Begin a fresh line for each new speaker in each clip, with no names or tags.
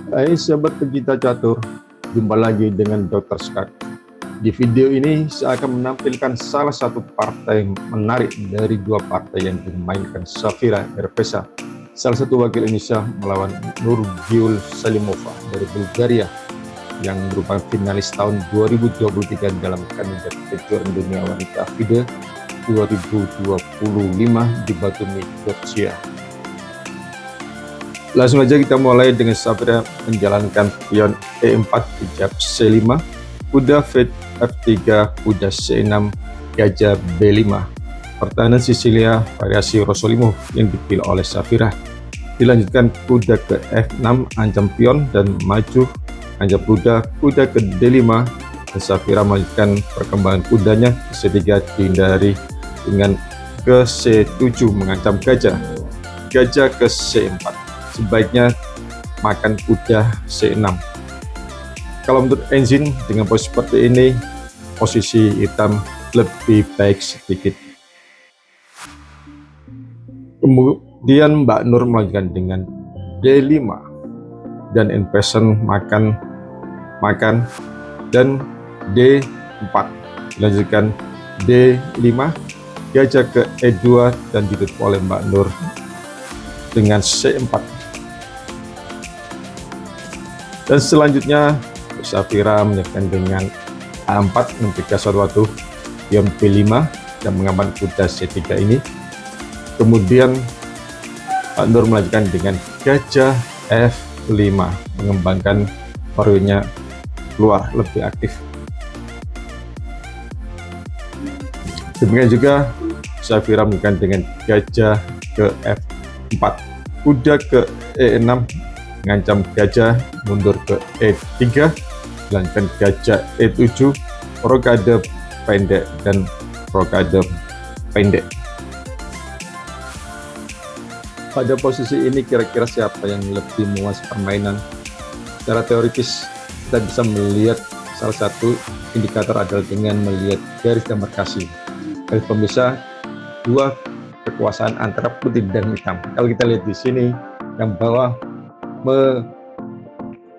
Hai sahabat pecinta catur, jumpa lagi dengan Dr. Skak. Di video ini saya akan menampilkan salah satu partai menarik dari dua partai yang dimainkan Safira Erpesa, salah satu wakil Indonesia melawan Nurgiul Salimova dari Bulgaria yang merupakan finalis tahun 2023 dalam kandidat kejuaraan dunia wanita FIDE 2025 di Batumi, Georgia. Langsung aja kita mulai dengan Safira menjalankan pion E4, hijab C5, kuda F3, kuda C6, gajah B5. Pertahanan Sisilia variasi Rossolimo yang dipilih oleh Safira. Dilanjutkan kuda ke F6, ancam pion dan maju, ancam kuda ke D5, dan Safira melanjutkan perkembangan kudanya ke C3 dihindari dengan ke C7 mengancam gajah ke C4. Sebaiknya makan kuda C6. Kalau menurut engine dengan posisi seperti ini, posisi hitam lebih baik sedikit. Kemudian Mbak Nur melanjutkan dengan D5 dan invasion makan dan D4. Dilanjutkan D5, gajah ke E2 dan ditutup oleh Mbak Nur dengan C4. Dan selanjutnya Safira menyiapkan dengan A4 mencegah suatu pion B5 dan mengamankan kuda C3 ini. Kemudian Pak Nur melanjutkan dengan gajah F5 mengembangkan warnanya keluar lebih aktif. Demikian juga Safira melanjutkan dengan gajah ke F4, kuda ke E6 mengancam gajah mundur ke E3, dilanjutkan gajah E7, rokade pendek dan rokade pendek. Pada posisi ini kira-kira siapa yang lebih menguasai permainan? Secara teoritis kita bisa melihat salah satu indikator adalah dengan melihat garis demarkasi. Garis pemisah dua kekuasaan antara putih dan hitam. Kalau kita lihat di sini, yang bawah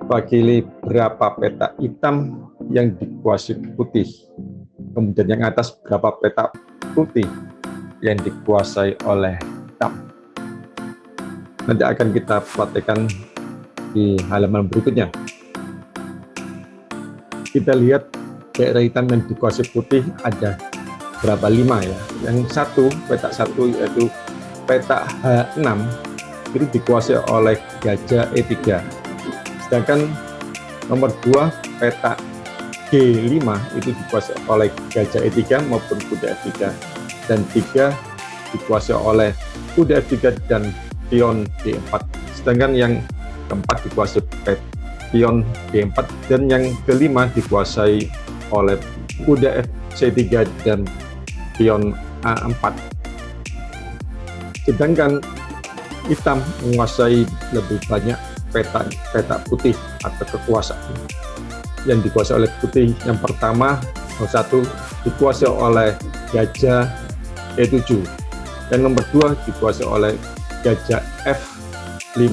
mewakili berapa peta hitam yang dikuasai putih, kemudian yang atas berapa peta putih yang dikuasai oleh hitam. Nanti akan kita praktekkan di halaman berikutnya. Kita lihat daerah hitam yang dikuasai putih ada berapa, 5 ya. Yang satu, peta satu yaitu peta H6 itu dikuasai oleh gajah E3, sedangkan nomor 2 peta G5 itu dikuasai oleh gajah E3 maupun kuda F3, dan 3 dikuasai oleh kuda F3 dan pion D4, sedangkan yang keempat dikuasai pion D4 dan yang kelima dikuasai oleh kuda FC3 dan pion A4. Sedangkan hitam menguasai lebih banyak peta putih atau kekuasaan. Yang dikuasai oleh putih yang pertama, nomor 1 dikuasai oleh gajah E7, dan nomor 2 dikuasai oleh gajah F5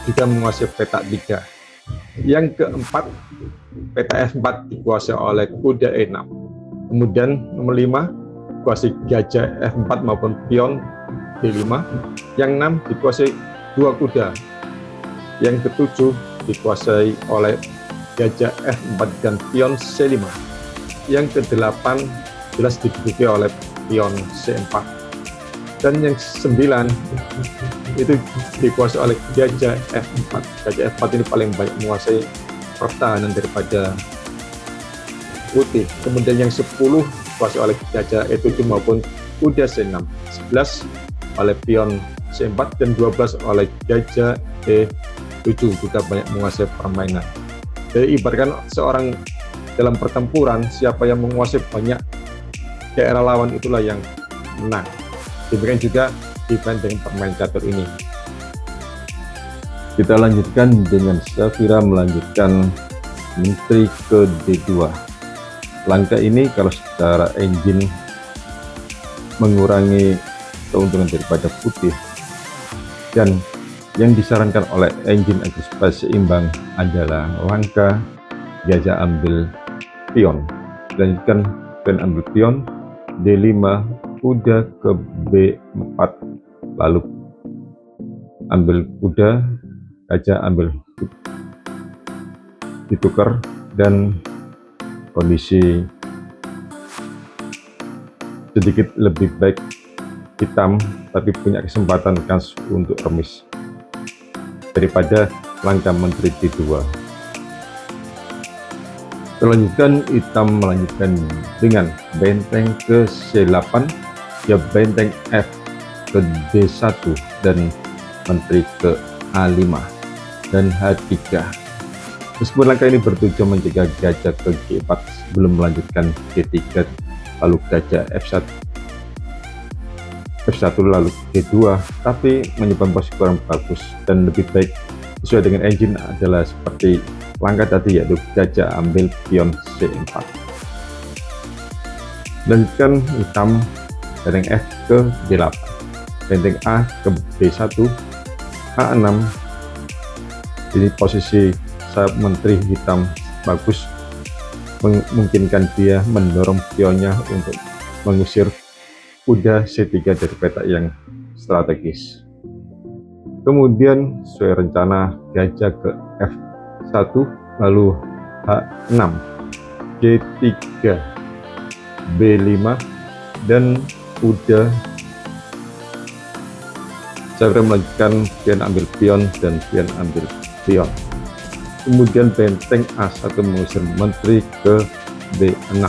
juga menguasai peta 3. Yang keempat, peta F4 dikuasai oleh kuda E6. Kemudian nomor 5 dikuasai gajah F4 maupun pion D5. Yang 6 dikuasai 2 kuda. Yang ke-7 dikuasai oleh gajah F4 dan pion C5. Yang ke-8 jelas diduduki oleh pion C4. Dan yang 9 itu dikuasai oleh gajah F4. Gajah F4 ini paling banyak menguasai pertahanan daripada putih. Kemudian yang 10 dikuasai oleh gajah E7 maupun kuda C6, 11 oleh pion C4 dan 12 oleh gajah E7, juga banyak menguasai permainan. Jadi ibaratkan seorang dalam pertempuran, siapa yang menguasai banyak daerah lawan itulah yang menang. Demikian juga dibanding permain catur ini. Kita lanjutkan dengan Safira melanjutkan menteri ke D2. Langkah ini kalau secara engine mengurangi keuntungan daripada putih, dan Yang disarankan oleh engine agar supaya seimbang adalah langkah gajah ambil pion, dilanjutkan pion ambil pion, D5, kuda ke B4, lalu ambil kuda, gajah ambil ditukar, dan kondisi sedikit lebih baik hitam tapi punya kesempatan kans untuk remis daripada langkah menteri D2. Selanjutnya hitam melanjutkan dengan benteng ke C8, ya benteng F ke D1 dan menteri ke A5 dan H3. Meskipun langkah ini bertujuan mencegah gajah ke G4 sebelum melanjutkan G3, lalu gajah F1 lalu G2, tapi menyimpan posisi kurang bagus dan lebih baik sesuai dengan engine adalah seperti langkah tadi, yaitu gajah ambil pion C4. Lanjutkan hitam benteng F ke D8, benteng A ke B1, A6. Ini posisi sayap menteri hitam bagus, memungkinkan dia mendorong pionnya untuk mengusir kuda C3 dari peta yang strategis. Kemudian sesuai rencana gajah ke F1, lalu H6, G3, B5, dan kuda saya melanjutkan pion ambil pion dan pion ambil pion. Kemudian benteng A1 mengusir menteri ke B6,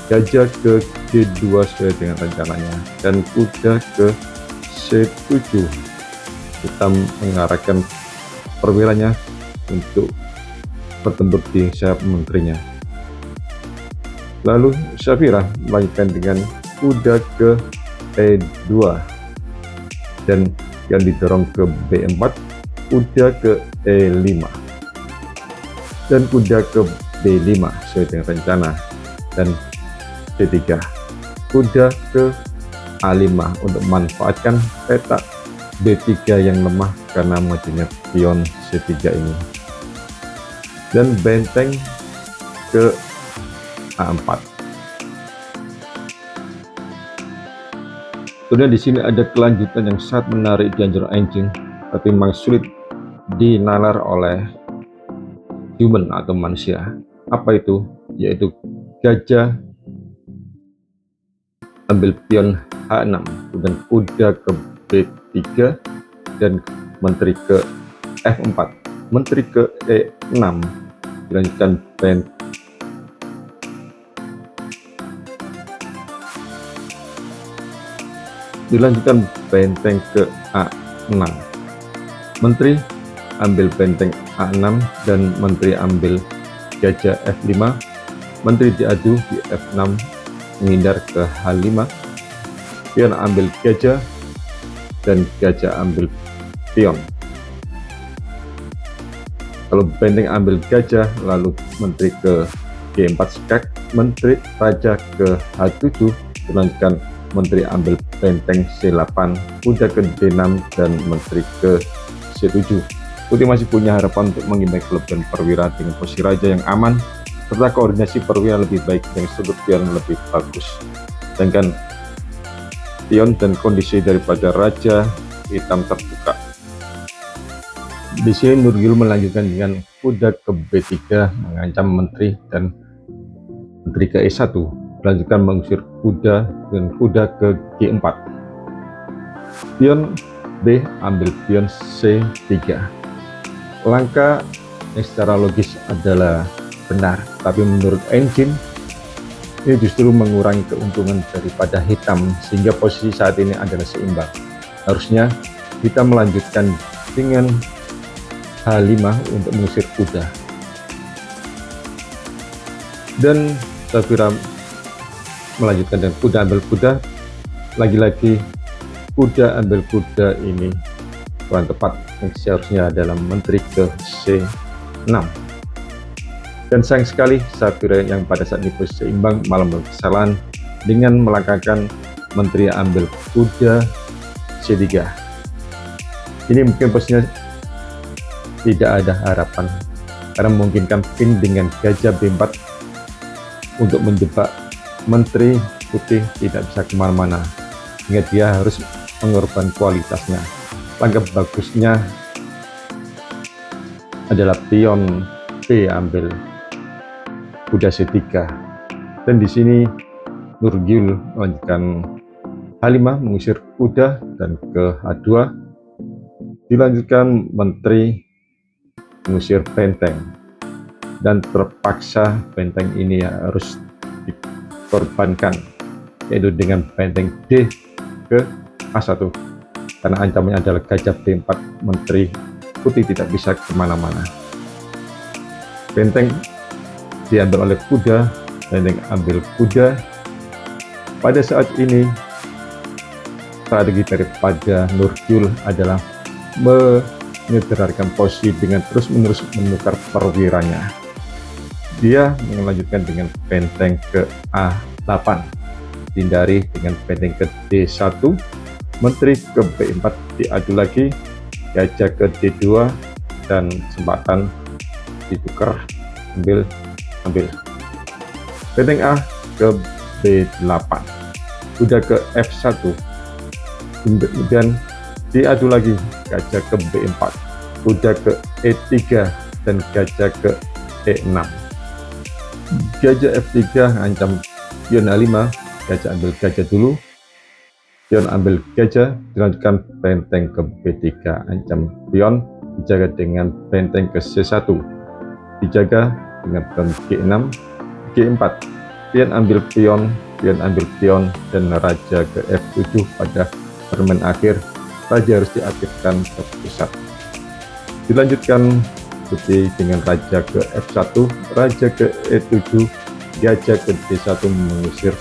gajah ke G2 sesuai dengan rencananya, dan kuda ke C7. Kita mengarahkan perwiranya untuk bertempur di sayap menterinya. Lalu Safira melanjutkan dengan kuda ke E2 dan yang didorong ke B4, kuda ke E5 dan kuda ke B5 sesuai dengan rencana, dan C3, kuda ke A5 untuk memanfaatkan peta B3 yang lemah karena majunya pion C3 ini, dan benteng ke A4. Kemudian di sini ada kelanjutan yang sangat menarik di anjur engine, tapi memang sulit dinalar oleh human atau manusia. Apa itu? Yaitu gajah ambil pion H6 dan kuda ke B3 dan menteri ke F4, menteri ke E6, dilanjutkan benteng ke A6, menteri ambil benteng A6 dan menteri ambil gajah F5, menteri diadu di F6 menghindar ke H5, pion ambil gajah dan gajah ambil pion. Kalau benteng ambil gajah, lalu menteri ke G4 skak, menteri raja ke H7, dilanjutkan menteri ambil benteng C8, kuda ke D6 dan menteri ke C7. Putih masih punya harapan untuk mengimbangi kelebihan perwira dengan posisi raja yang aman serta koordinasi perwira lebih baik dan sudut pion lebih bagus. Sedangkan pion dan kondisi daripada raja hitam terbuka. Di sini Nurul melanjutkan dengan kuda ke B3 mengancam menteri dan menteri ke E1, melanjutkan mengusir kuda dan kuda ke G4. Pion B ambil pion C3. Langkah yang secara logis adalah benar, tapi menurut engine ini justru mengurangi keuntungan daripada hitam sehingga posisi saat ini adalah seimbang. Harusnya kita melanjutkan dengan H5 untuk mengusir kuda, dan Safira melanjutkan dengan kuda ambil kuda. Lagi-lagi kuda ambil kuda ini kurang tepat, yang seharusnya adalah menteri ke C6, dan sayang sekali Safira yang pada saat ini posisi seimbang malah membuat kesalahan dengan melangkahkan menteri ambil kuda C3. Ini mungkin posisinya tidak ada harapan karena memungkinkan pin dengan gajah B4 untuk menjebak menteri putih tidak bisa kemana-mana, sehingga dia harus mengorbankan kualitasnya. Langkah bagusnya adalah pion B ambil kuda C3, dan di sini Nurgyul melanjutkan H5 mengusir kuda dan ke H2, dilanjutkan menteri mengusir benteng, dan terpaksa benteng ini harus dikorbankan, yaitu dengan benteng D ke A1 karena ancamannya adalah gajah B4, menteri putih tidak bisa kemana-mana. Benteng diambil oleh kuda, benteng ambil kuda. Pada saat ini strategi daripada Nurgyul adalah menyederhanakan posisi dengan terus-menerus menukar perwiranya. Dia melanjutkan dengan benteng ke A8, dihindari dengan benteng ke D1, menteri ke B4 diadu lagi, gajah ke D2, dan kesempatan ditukar, ambil benteng A ke B8, kuda ke F1, kemudian diadu lagi, gajah ke B4, kuda ke E3, dan gajah ke E6. Gajah F3 ancam pion A5, gajah ambil gajah dulu, pion ambil gajah, dilanjutkan benteng ke B3, ancam pion, dijaga dengan benteng ke C1, dijaga dengan pion G6, G4, pion ambil pion, dan raja ke F7. Pada permen akhir, raja harus diaktifkan ke pusat. Dilanjutkan putih dengan raja ke F1, raja ke E7, gajah ke D1 mengusir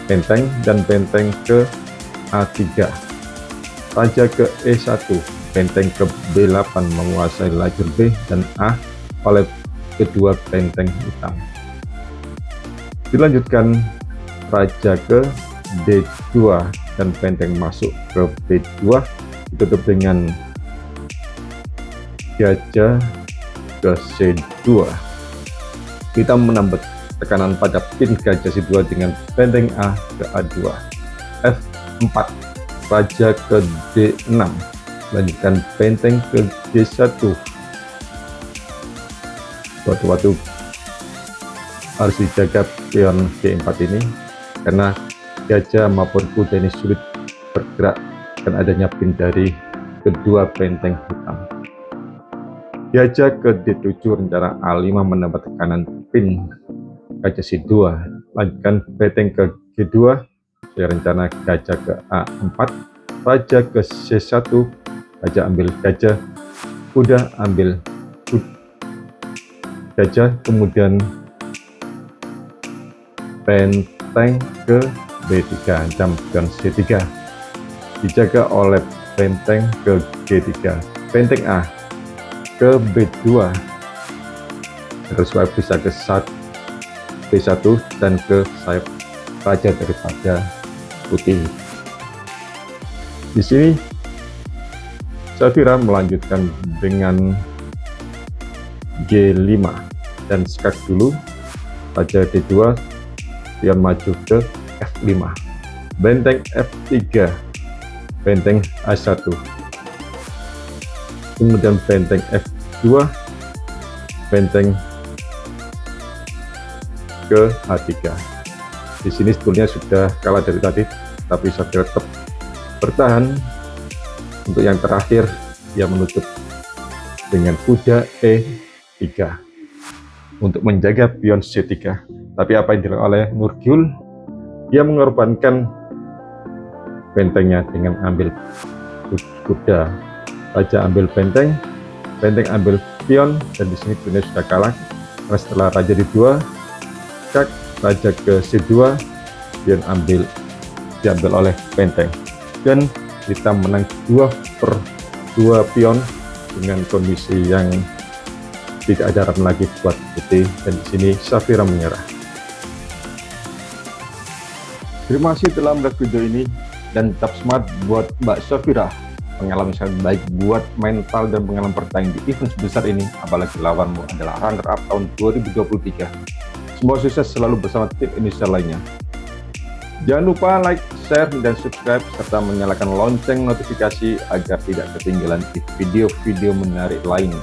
benteng, dan benteng ke A3, raja ke E1, benteng ke B8 menguasai lajur B dan A oleh kedua benteng hitam. Dilanjutkan raja ke D2 dan benteng masuk ke B2, ditutup dengan gajah ke C2. Kita menambah tekanan pada pin gajah C2 dengan benteng A ke A2, F4, raja ke D6, lanjutkan benteng ke G1. Waktu harus dijaga pion G4 ini karena gajah maupun kuda ini sulit bergerak dan adanya pin dari kedua benteng hitam. Gajah ke D7, rencana A5 menambah tekanan pin gajah C2, lanjutkan benteng ke G2, rencana gajah ke A4, raja ke C1, gajah ambil gajah, kuda ambil gajah, kemudian benteng ke B3, ancam pion C3, dijaga oleh benteng ke G3, benteng A ke B2, terus bisa ke B1 dan ke sayap raja daripada putih. Di sini Safira melanjutkan dengan G5 dan skak dulu, raja D2, pion maju ke F5, benteng F3, benteng A1, kemudian benteng F2, benteng ke H3. Di sini sebetulnya sudah kalah dari tadi, tapi Safira tetap bertahan. Untuk yang terakhir, dia menutup dengan kuda E3 untuk menjaga pion C3. Tapi apa yang dilakukan oleh Nurgyul? Dia mengorbankan bentengnya dengan ambil kuda, raja ambil benteng, benteng ambil pion, dan di sini pionnya sudah kalah karena setelah raja D2, skak, raja ke C2, pion diambil oleh benteng, dan kita menang 2/2 pion dengan kondisi yang tidak ada harapan lagi buat putih, dan di sini Safira menyerah. Terima kasih telah melihat video ini dan tetap semangat buat Mbak Safira. pengalaman yang sangat baik buat mental dan pengalaman bertanding di event sebesar ini, apalagi lawanmu adalah runner-up tahun 2023. Semoga sukses selalu bersama tim Indonesia lainnya. Jangan lupa like, share, dan subscribe, serta menyalakan lonceng notifikasi agar tidak ketinggalan video-video menarik lain.